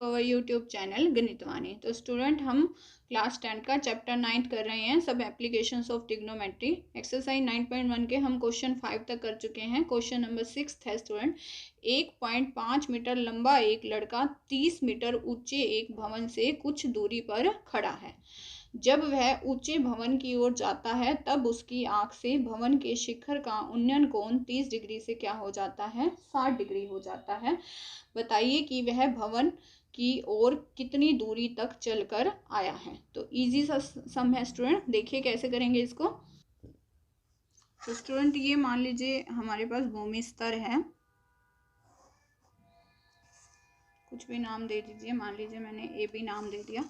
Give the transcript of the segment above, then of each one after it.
Our YouTube channel गणितवाणी। तो student, हम class 10 का चैप्टर 9 कर रहे हैं, सब एप्लीकेशंस ऑफ ट्रिग्नोमेट्री। एक्सरसाइज 9.1 के हम क्वेश्चन 5 तक कर चुके हैं। क्वेश्चन नंबर 6 है स्टूडेंट, 1.5 मीटर लंबा एक लड़का 30 मीटर ऊंचे एक भवन से कुछ दूरी पर खड़ा है। जब वह ऊंचे भवन की ओर जाता है तब उसकी आंख से भवन के शिखर का उन्नयन कोण 30 डिग्री से क्या हो जाता है, 60 डिग्री हो जाता है। बताइए कि वह भवन की ओर कितनी दूरी तक चलकर आया है। तो इजी सा सम है स्टूडेंट, देखिए कैसे करेंगे इसको। तो स्टूडेंट, ये मान लीजिए हमारे पास भूमि स्तर है, कुछ भी नाम दे दीजिए, मान लीजिए मैंने ए बी नाम दे दिया।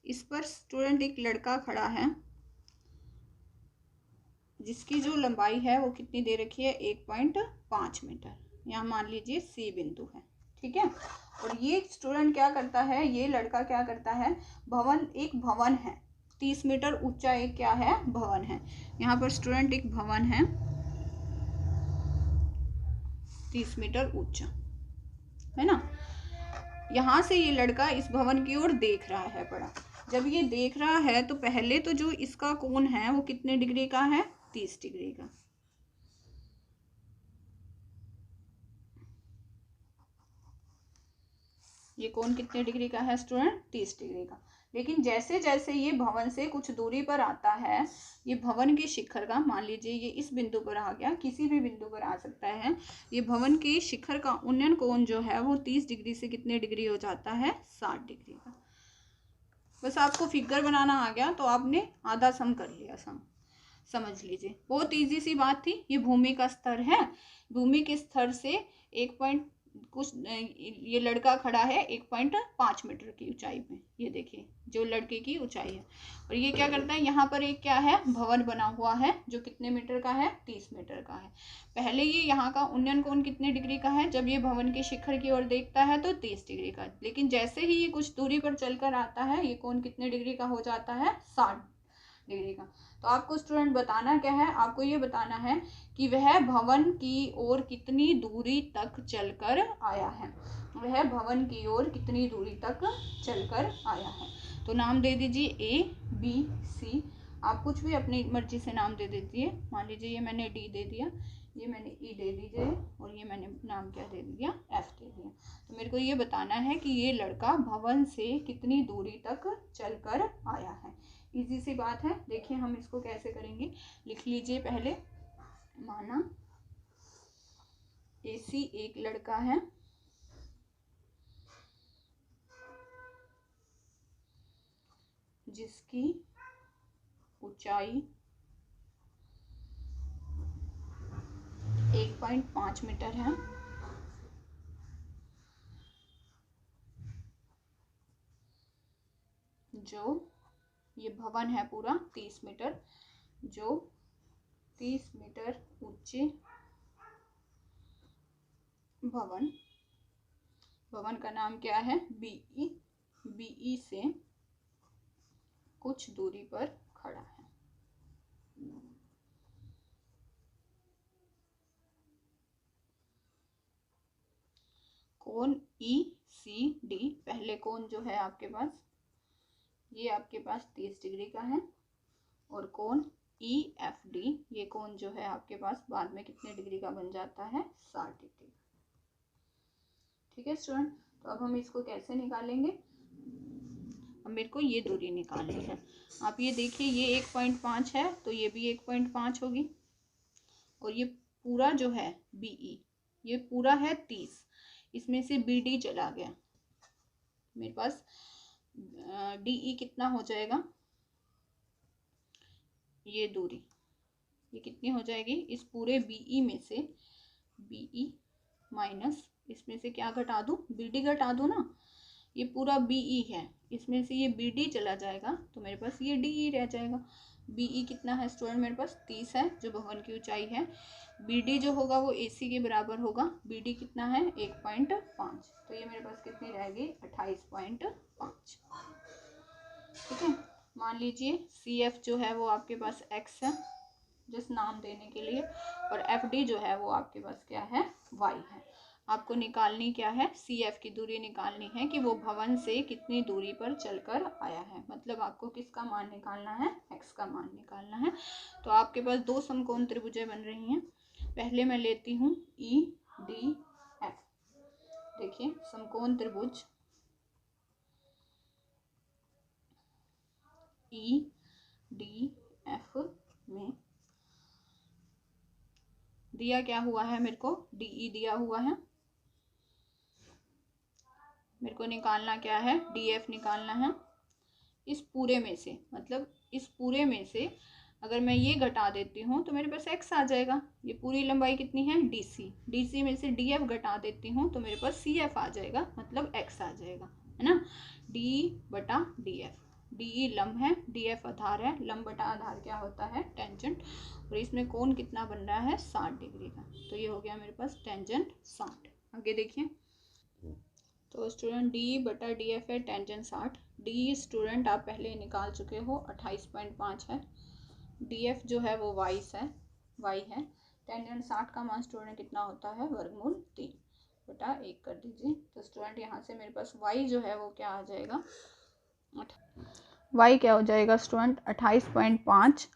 इस पर स्टूडेंट एक लड़का खड़ा है जिसकी जो लंबाई है वो कितनी दे रखी है, 1.5 मीटर। यहाँ मान लीजिए सी बिंदु है, ठीक है। और ये स्टूडेंट क्या करता है, ये लड़का क्या करता है, एक भवन है 30 मीटर ऊंचा, एक क्या है, भवन है। यहाँ पर स्टूडेंट एक भवन है 30 मीटर ऊंचा, है ना। यहाँ से ये लड़का इस भवन की ओर देख रहा है बड़ा। जब ये देख रहा है तो पहले तो जो इसका कोण है वो कितने डिग्री का है, 30 डिग्री का। ये कोण कितने डिग्री का है स्टूडेंट, 30 डिग्री का। लेकिन जैसे जैसे ये भवन से कुछ दूरी पर आता है, ये भवन के शिखर का, मान लीजिए ये इस बिंदु पर आ गया, किसी भी बिंदु पर आ सकता है, ये भवन के शिखर का उन्नयन कोण जो है वो 30 डिग्री से कितने डिग्री हो जाता है, 60 डिग्री का। बस आपको फिगर बनाना आ गया तो आपने आधा सम कर लिया, समझ लीजिए, बहुत इजी सी बात थी। ये भूमि का स्तर है, भूमि के स्तर से ये लड़का खड़ा है 1.5 मीटर की ऊंचाई पे, ये देखिए जो लड़के की ऊंचाई है। और ये क्या करता है, यहाँ पर एक क्या है, भवन बना हुआ है जो कितने मीटर का है, 30 मीटर का है। पहले ये यहाँ का उन्नयन कोण कितने डिग्री का है, जब ये भवन के शिखर की ओर देखता है तो 30 डिग्री का। लेकिन जैसे ही ये कुछ दूरी पर चलकर आता है, ये कोण कितने डिग्री का हो जाता है, 60 डिग्री का। तो आपको स्टूडेंट बताना क्या है, आपको ये बताना है कि वह भवन की ओर कितनी दूरी तक चलकर आया है, वह भवन की ओर कितनी दूरी तक चलकर आया है। तो नाम दे दीजिए ए बी सी, आप कुछ भी अपनी मर्जी से नाम दे दीजिए। मान लीजिए ये मैंने डी दे दिया, ये मैंने ई दे दीजिए, और ये मैंने नाम क्या दे दिया, एफ दे दिया। तो मेरे को ये बताना है कि ये लड़का भवन से कितनी दूरी तक चलकर आया है। इजी सी बात है, देखिए हम इसको कैसे करेंगे, लिख लीजिए पहले। माना एसी एक लड़का है जिसकी ऊंचाई 1.5 मीटर है, जो ये भवन है पूरा 30 मीटर, जो 30 मीटर ऊंचे भवन का नाम क्या है, बीई, बीई से कुछ दूरी पर खड़ा है। कोण ई सी डी, पहले कोण जो है आपके पास, ये आपके पास 30 डिग्री का है, और कोण ई एफ डी, ये कोण जो है आपके पास बाद में कितने डिग्री का बन जाता है, 60 डिग्री। ठीक है स्टूडेंट, तो अब हम इसको कैसे निकालेंगे, अब मेरे को ये दूरी निकालनी है। आप ये देखिए, ये 1.5 है तो ये भी 1.5 होगी, और ये पूरा जो है बीई, ये पूरा है 30, इसमें से बी डी चला गया, मेरे पास डी कितना हो जाएगा, ये दूरी ये कितनी हो जाएगी, इस पूरे बीई में से बीई माइनस इसमें से क्या घटा दूं, बीडी घटा दूं ना, ये पूरा बीई है, इसमें से ये बीडी चला जाएगा तो मेरे पास ये डीई रह जाएगा। बीई कितना है स्टूडेंट, मेरे पास 30 है जो भवन की ऊंचाई है। बीडी जो होगा वो एसी के बराबर होगा, बीडी कितना है 1.5, तो ये मेरे पास कितनी रहेगी 28.5। ठीक है, मान लीजिए सी एफ जो है वो आपके पास एक्स है जिस नाम देने के लिए, और एफ डी जो है वो आपके पास क्या है, वाई है। आपको निकालनी क्या है, CF की दूरी निकालनी है कि वो भवन से कितनी दूरी पर चलकर आया है। मतलब आपको किसका मान निकालना है, x का मान निकालना है। तो आपके पास दो समकोण त्रिभुजें बन रही हैं। पहले मैं लेती हूँ EDF। देखिए समकोण त्रिभुज EDF में दिया क्या हुआ है, मेरे को DE दिया हुआ है। मेरे को निकालना क्या है, DF निकालना है। इस पूरे में से, मतलब इस पूरे में से अगर मैं ये घटा देती हूँ तो मेरे पास x आ जाएगा। ये पूरी लंबाई कितनी है, DC में से DF घटा देती हूँ तो मेरे पास CF आ जाएगा, मतलब x आ जाएगा, है ना। D/DF। DE लंब है, DF आधार है। लंब बटा आधार क्या होता है, टेंजेंट। और इसमें कोण कितना बन रहा है, 60 डिग्री का। तो ये हो गया मेरे पास टेंजेंट 60। आगे देखिए, तो स्टूडेंट D/DF है टेंजेंट 60। D स्टूडेंट आप पहले निकाल चुके हो, 28.5 है। DF जो है वो y है। टेंजेंट 60 का मान स्टूडेंट कितना होता है, वर्गमूल 3/1 कर दीजिए। तो स्टूडेंट यहाँ से मेरे पास y जो है वो क्या आ जाएगा, y क्या हो जाएगा स्टूडेंट, 28.5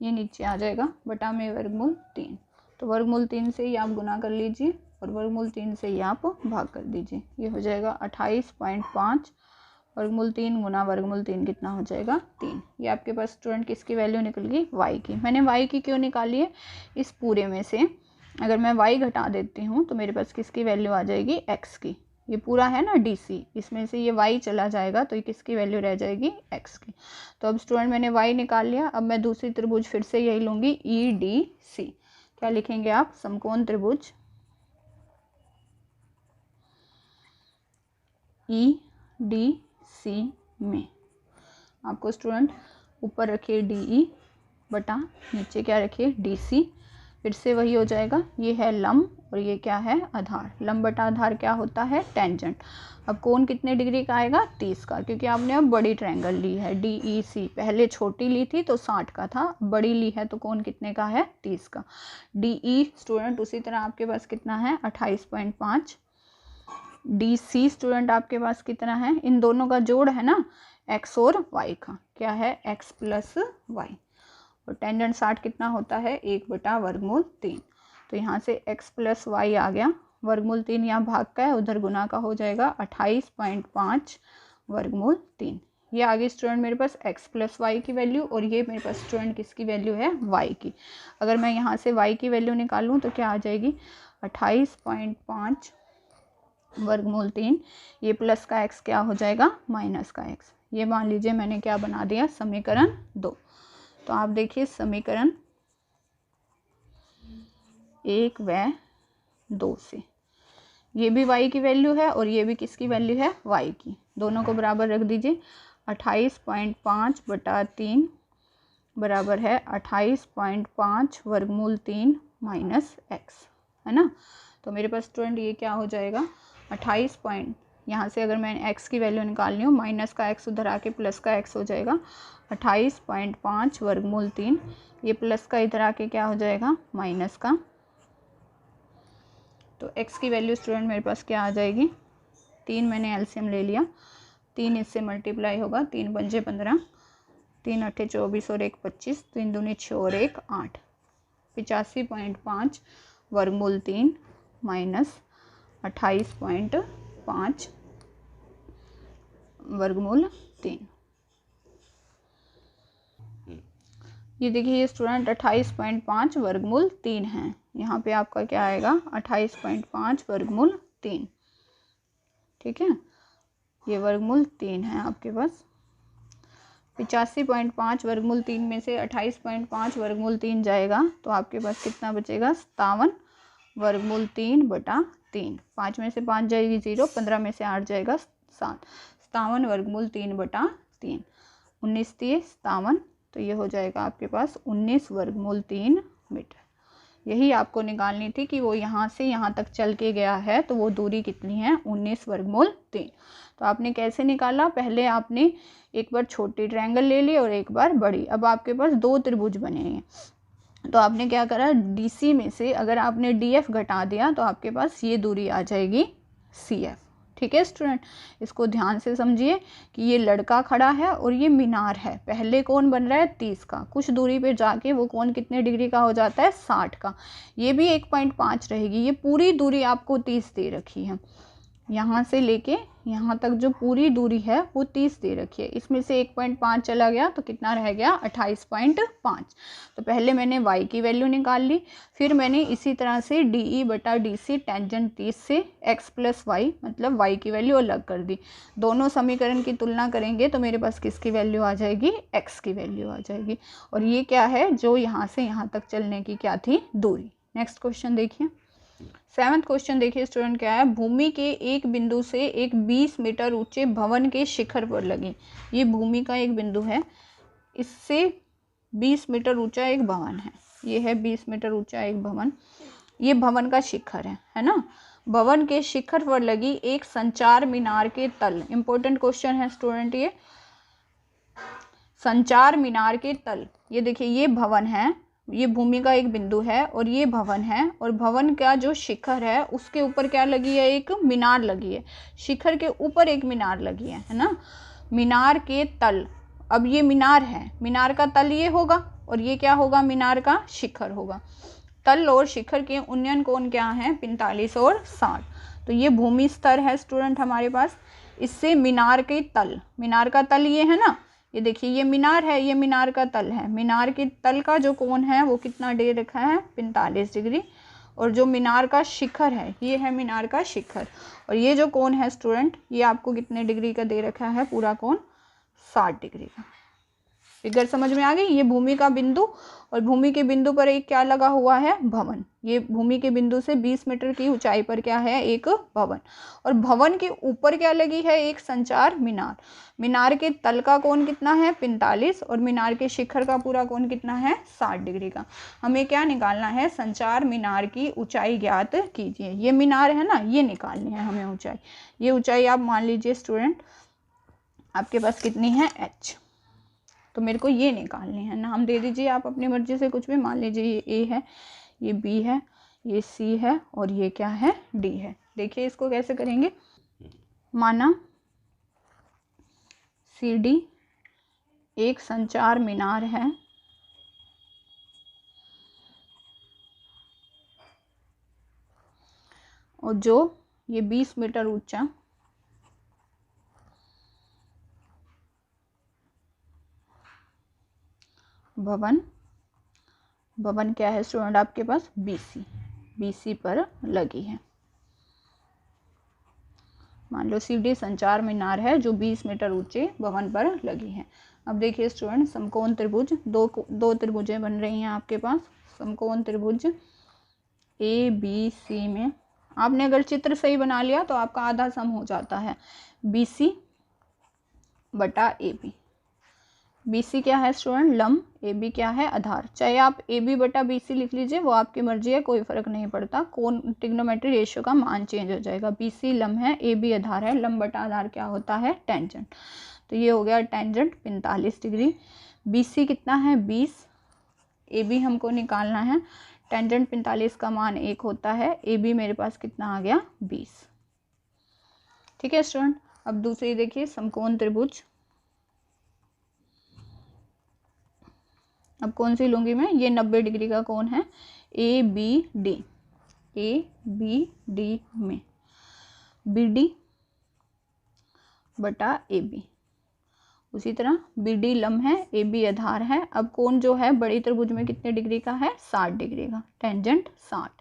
ये नीचे आ जाएगा बटा में वर्गमूल 3। तो वर्गमूल 3 से ही आप गुना कर लीजिए और वर्गमूल 3 से ही आप भाग कर दीजिए। ये हो जाएगा 28.5 वर्गमूल 3 गुना वर्गमूल 3 कितना हो जाएगा, 3। ये आपके पास स्टूडेंट किसकी वैल्यू निकल गई, y की। मैंने y की क्यों निकाली है, इस पूरे में से अगर मैं y घटा देती हूँ तो मेरे पास किसकी वैल्यू आ जाएगी, x की। ये पूरा है ना DC, इसमें से ये y चला जाएगा तो ये किसकी वैल्यू रह जाएगी, x की। तो अब स्टूडेंट मैंने y निकाल लिया। अब मैं दूसरी त्रिभुज फिर से यही लूँगी, EDC। क्या लिखेंगे आप, समकोण त्रिभुज EDC में आपको स्टूडेंट ऊपर रखिए DE बटा नीचे क्या रखिए, DC। फिर से वही हो जाएगा, ये है लंब और ये क्या है, आधार। लंब बटा आधार क्या होता है, टेंजेंट। अब कोण कितने डिग्री का आएगा, 30 का, क्योंकि आपने अब बड़ी ट्रायंगल ली है DEC। पहले छोटी ली थी तो 60 का था, बड़ी ली है तो कोण कितने का है, 30 का। DE स्टूडेंट उसी तरह आपके पास कितना है, 28.5। DC स्टूडेंट आपके पास कितना है, इन दोनों का जोड़ है ना, x और y का, क्या है, x प्लस y। और टेंजेंट 60 कितना होता है, 1/वर्गमूल 3। तो यहाँ से x प्लस y आ गया, वर्गमूल 3 यहाँ भाग का है, उधर गुना का हो जाएगा 28.5 वर्गमूल 3। ये आ गई स्टूडेंट मेरे पास x प्लस y की वैल्यू, और ये मेरे पास स्टूडेंट किसकी वैल्यू है, y की। अगर मैं यहाँ से y की वैल्यू निकालूँ तो क्या आ जाएगी, 28.5 वर्गमूल 3। ये प्लस का x क्या हो जाएगा, माइनस का x। ये मान लीजिए मैंने क्या बना दिया, समीकरण 2। तो आप देखिए समीकरण 1 व 2 से ये भी y की वैल्यू है और ये भी किसकी वैल्यू है, y की। दोनों को बराबर रख दीजिए। 28.5 बटा 3 बराबर है 28.5 वर्गमूल 3 माइनस x, है ना। तो मेरे पास स्टूडेंट ये क्या हो जाएगा, 28 पॉइंट, यहाँ से अगर मैं x की वैल्यू निकालनी हो, माइनस का x उधर आके प्लस का x हो जाएगा। 28.5 वर्गमूल 3, ये प्लस का इधर आके क्या हो जाएगा, माइनस का। तो x की वैल्यू स्टूडेंट मेरे पास क्या आ जाएगी, 3 मैंने एलसीएम ले लिया, 3 इससे मल्टीप्लाई होगा, 3 पंजे 15, 3 अट्ठे 24 और 1 25, 3 दूनी 6 और 1 8। 85.5 वर्गमूल 3 माइनस 28.5 वर्गमूल 3। ये देखिए स्टूडेंट 28.5 वर्गमूल 3 है। यहाँ पे आपका क्या आएगा, 28.5 वर्गमूल 3, ठीक है। ये वर्गमूल 3 है आपके पास। 85.5 वर्गमूल 3 में से 28.5 वर्गमूल 3 जाएगा तो आपके पास कितना बचेगा, 57 वर्गमूल 3 बटा 3। 5 में से 5 जाएगी 0, 15 में से 8 जाएगा 7, 57 वर्गमूल 3 बटा 3। 19 3 57, तो ये हो जाएगा आपके पास 19 वर्गमूल 3 मीटर। यही आपको निकालनी थी कि वो यहाँ से यहाँ तक चल के गया है तो वो दूरी कितनी है, 19 वर्गमूल 3। तो आपने कैसे निकाला, पहले आपने एक बार छोटी ट्रायंगल ले ली और एक बार बड़ी। अब आपके पास दो त्रिभुज बने हैं, तो आपने क्या करा, DC में से अगर आपने DF घटा दिया तो आपके पास ये दूरी आ जाएगी CF। ठीक है स्टूडेंट, इसको ध्यान से समझिए कि ये लड़का खड़ा है और ये मीनार है। पहले कोण बन रहा है 30 का, कुछ दूरी पे जाके वो कोण कितने डिग्री का हो जाता है, 60 का। ये भी 1.5 रहेगी। ये पूरी दूरी आपको 30 दे रखी है, यहाँ से लेके यहाँ तक जो पूरी दूरी है वो 30 दे रखी है। इसमें से 1.5 चला गया तो कितना रह गया, 28.5। तो पहले मैंने y की वैल्यू निकाल ली, फिर मैंने इसी तरह से DE बटा DC टेंजेंट 30 से x प्लस वाई मतलब y की वैल्यू अलग कर दी। दोनों समीकरण की तुलना करेंगे तो मेरे पास किसकी वैल्यू आ जाएगी, x की वैल्यू आ जाएगी। और ये क्या है, जो यहाँ से यहाँ तक चलने की क्या थी, दूरी। नेक्स्ट क्वेश्चन देखिए, 7वां क्वेश्चन देखिए स्टूडेंट, क्या है, भूमि के एक बिंदु से एक 20 मीटर ऊंचे भवन के शिखर पर लगी। ये भूमि का एक बिंदु है, इससे 20 मीटर ऊंचा एक भवन है। ये है 20 मीटर ऊंचा एक भवन, ये भवन का शिखर है ना। भवन के शिखर पर लगी एक संचार मीनार के तल, इंपॉर्टेंट क्वेश्चन है स्टूडेंट ये, संचार मीनार के तल। ये देखिए ये भवन है, ये भूमि का एक बिंदु है और ये भवन है, और भवन का जो शिखर है उसके ऊपर क्या लगी है, एक मीनार लगी है। शिखर के ऊपर एक मीनार लगी है ना। मीनार के तल, अब ये मीनार है, मीनार का तल ये होगा और ये क्या होगा, मीनार का शिखर होगा। तल और शिखर के उन्नयन कोण क्या है, 45 और 60। तो ये भूमि स्तर है स्टूडेंट हमारे पास, इससे मीनार के तल, मीनार का तल ये है ना, ये देखिए ये मीनार है, ये मीनार का तल है। मीनार के तल का जो कोण है वो कितना दे रखा है, 45 डिग्री। और जो मीनार का शिखर है, ये है मीनार का शिखर, और ये जो कोण है स्टूडेंट, ये आपको कितने डिग्री का दे रखा है, पूरा कोण 60 डिग्री का। फिगर समझ में आ गई। ये भूमि का बिंदु, और भूमि के बिंदु पर एक क्या लगा हुआ है, भवन। ये भूमि के बिंदु से 20 मीटर की ऊंचाई पर क्या है, एक भवन, और भवन के ऊपर क्या लगी है, एक संचार मीनार। मीनार के तल का कोण कितना है, 45, और मीनार के शिखर का पूरा कोण कितना है, 60 डिग्री का। हमें क्या निकालना है, संचार मीनार की ऊंचाई ज्ञात कीजिए। ये मीनार है ना, ये निकालनी है हमें ऊंचाई। ये ऊंचाई आप मान लीजिए स्टूडेंट आपके पास कितनी है, h। तो मेरे को ये निकालनी है, नाम दे दीजिए आप अपनी मर्जी से कुछ भी, मान लीजिए ये A है, ये B है, ये C है, और ये क्या है, D है। देखिए इसको कैसे करेंगे, माना CD एक संचार मीनार है, और जो ये 20 मीटर ऊंचा भवन क्या है स्टूडेंट आपके पास, BC पर लगी है। मान लो CD संचार मीनार है जो 20 मीटर ऊंचे भवन पर लगी है। अब देखिए स्टूडेंट, समकोण त्रिभुज, दो त्रिभुजें बन रही हैं आपके पास। समकोण त्रिभुज ABC में आपने अगर चित्र सही बना लिया तो आपका आधा सम हो जाता है, BC बटा AB। BC क्या है स्टूडेंट, लंब, AB क्या है, आधार। चाहे आप AB बटा BC लिख लीजिए, वो आपकी मर्जी है, कोई फर्क नहीं पड़ता। कोण ट्रिग्नोमेट्री रेशियो का मान चेंज हो जाएगा। BC लंब है, AB आधार है। लंब बटा आधार क्या होता है, टेंजेंट। तो ये हो गया टेंजेंट 45 डिग्री। BC कितना है, 20। AB हमको निकालना है, टेंजेंट 45 का मान 1 होता है। AB मेरे पास कितना आ गया, 20। ठीक है स्टूडेंट। अब दूसरी देखिए, समकोण त्रिभुज। अब कौन सी लूँगी मैं, ये 90 डिग्री का कोण है, ABD में BD बटा AB। उसी तरह BD लंब है, AB आधार है। अब कोण जो है बड़ी त्रिभुज में कितने डिग्री का है, 60 डिग्री का, टेंजेंट 60।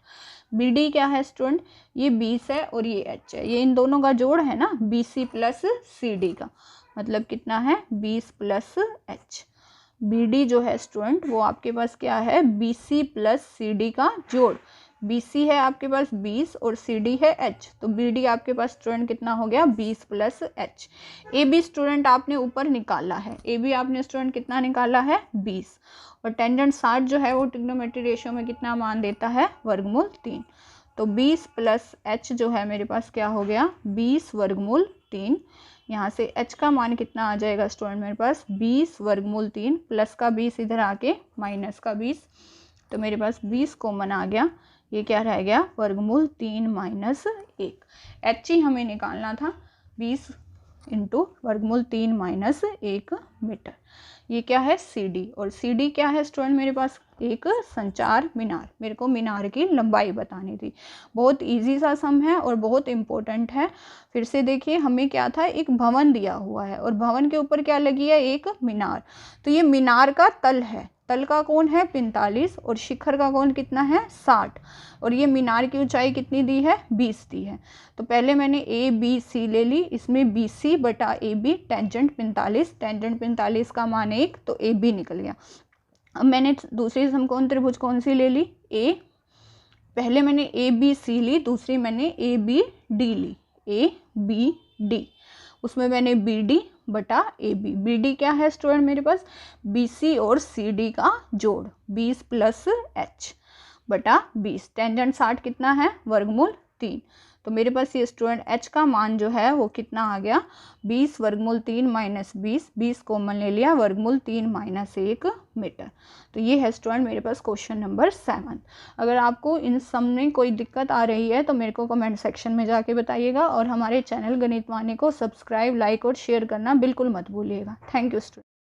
BD क्या है स्टूडेंट, ये 20 है और ये H है, ये इन दोनों का जोड़ है ना, BC प्लस CD का, मतलब कितना है, 20 प्लस H। BD जो है स्टूडेंट वो आपके पास क्या है, BC प्लस CD का जोड़। BC है आपके पास 20 और CD है H, तो BD आपके पास स्टूडेंट कितना हो गया, 20 प्लस H। AB स्टूडेंट आपने ऊपर निकाला है, AB आपने स्टूडेंट कितना निकाला है, 20, और टेंजेंट 60 जो है वो ट्रिग्नोमेट्री रेशियो में कितना मान देता है, वर्गमूल 3। तो 20 प्लस H जो है मेरे पास क्या हो गया, 20 वर्गमूल 3। यहाँ से H का मान कितना आ जाएगा स्टूडेंट मेरे पास, 20 वर्गमूल 3, प्लस का 20 इधर आके माइनस का 20, तो मेरे पास 20 कॉमन आ गया, ये क्या रह गया, वर्गमूल 3 माइनस 1। एच ही हमें निकालना था, 20 इंटू वर्गमूल 3 माइनस 1 मीटर। ये क्या है, सी डी, और सी डी क्या है स्टूडेंट मेरे पास, एक संचार मीनार। मेरे को मीनार की लंबाई बतानी थी। बहुत इजी सा सम है और बहुत इम्पोर्टेंट है। फिर से देखिए, हमें क्या था, एक भवन दिया हुआ है और भवन के ऊपर क्या लगी है, एक मीनार। तो ये मीनार का तल है, तल का कोण है 45 और शिखर का कोण कितना है 60, और ये मीनार की ऊंचाई कितनी दी है, 20 दी है। तो पहले मैंने ए बी सी ले ली, इसमें बी सी बटा ए बी, टेंजेंट 45, टेंजेंट 45 का मान 1, तो ए बी निकल गया। अब मैंने दूसरी समकोण त्रिभुज कौन सी ले ली, ए, पहले मैंने ए बी सी ली, दूसरी मैंने ए बी डी ली, ए बी डी, उसमें मैंने बी डी बटा ए बी। बी डी क्या है स्टूडेंट मेरे पास, बी सी और सी डी का जोड़, 20 प्लस एच बटा 20, टेंजेंट 60 कितना है, वर्गमूल 3। तो मेरे पास ये स्टूडेंट एच का मान जो है वो कितना आ गया, 20 वर्गमूल 3 माइनस 20, 20 कॉमन ले लिया, वर्गमूल 3 माइनस 1 मीटर। तो ये है स्टूडेंट मेरे पास क्वेश्चन नंबर 7। अगर आपको इन सब में कोई दिक्कत आ रही है तो मेरे को कमेंट सेक्शन में जाके बताइएगा, और हमारे चैनल गणित वाणी को सब्सक्राइब, लाइक और शेयर करना बिल्कुल मत भूलिएगा। Thank you student.